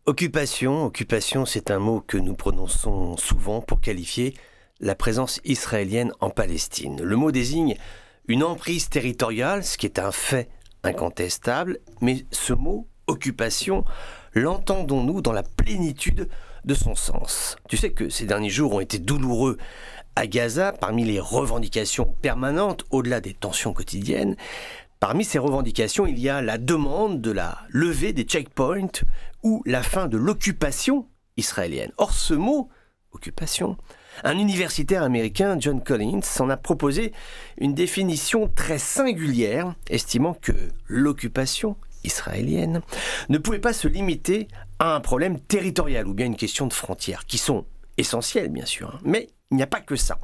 Occupation, c'est un mot que nous prononçons souvent pour qualifier la présence israélienne en Palestine. Le mot désigne une emprise territoriale, ce qui est un fait incontestable, mais ce mot, occupation, l'entendons-nous dans la plénitude de son sens? Tu sais que ces derniers jours ont été douloureux à Gaza, parmi les revendications permanentes, au-delà des tensions quotidiennes. Parmi ces revendications, il y a la demande de la levée des checkpoints ou la fin de l'occupation israélienne. Or, ce mot, occupation, un universitaire américain, John Collins, en a proposé une définition très singulière, estimant que l'occupation israélienne ne pouvait pas se limiter à un problème territorial ou bien une question de frontières, qui sont essentielles bien sûr, mais il n'y a pas que ça.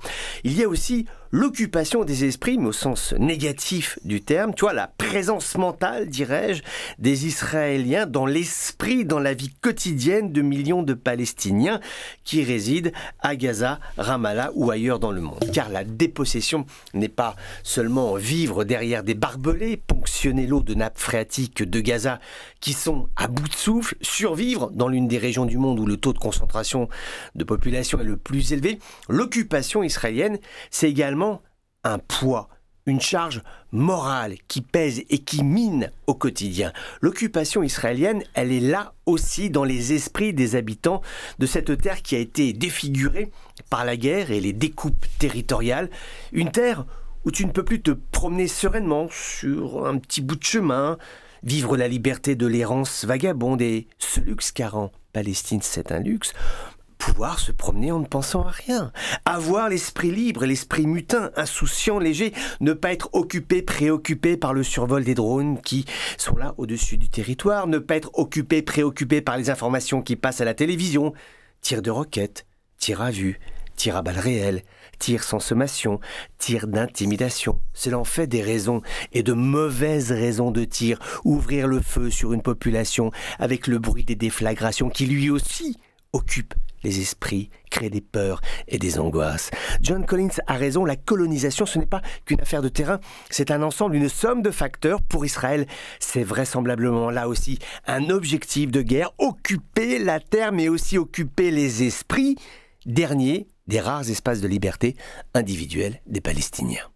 Il y a aussi l'occupation des esprits, mais au sens négatif du terme, tu vois, la présence mentale, dirais-je, des Israéliens dans l'esprit, dans la vie quotidienne de millions de Palestiniens qui résident à Gaza, Ramallah ou ailleurs dans le monde. Car la dépossession n'est pas seulement vivre derrière des barbelés, ponctionner l'eau de nappes phréatiques de Gaza qui sont à bout de souffle, survivre dans l'une des régions du monde où le taux de concentration de population est le plus élevé. L'occupation israélienne, c'est également un poids, une charge morale qui pèse et qui mine au quotidien. L'occupation israélienne, elle est là aussi dans les esprits des habitants de cette terre qui a été défigurée par la guerre et les découpes territoriales. Une terre où tu ne peux plus te promener sereinement sur un petit bout de chemin, vivre la liberté de l'errance vagabonde et ce luxe, car en Palestine c'est un luxe, pouvoir se promener en ne pensant à rien. Avoir l'esprit libre, l'esprit mutin, insouciant, léger, ne pas être occupé, préoccupé par le survol des drones qui sont là au-dessus du territoire, ne pas être occupé, préoccupé par les informations qui passent à la télévision, tir de roquettes, tir à vue, tir à balles réelles, tir sans sommation, tir d'intimidation. Cela en fait des raisons et de mauvaises raisons de tir. Ouvrir le feu sur une population avec le bruit des déflagrations qui lui aussi occupe les esprits, crée des peurs et des angoisses. John Collins a raison, la colonisation, ce n'est pas qu'une affaire de terrain, c'est un ensemble, une somme de facteurs. Pour Israël, c'est vraisemblablement là aussi un objectif de guerre, occuper la terre, mais aussi occuper les esprits, derniers des rares espaces de liberté individuelle des Palestiniens.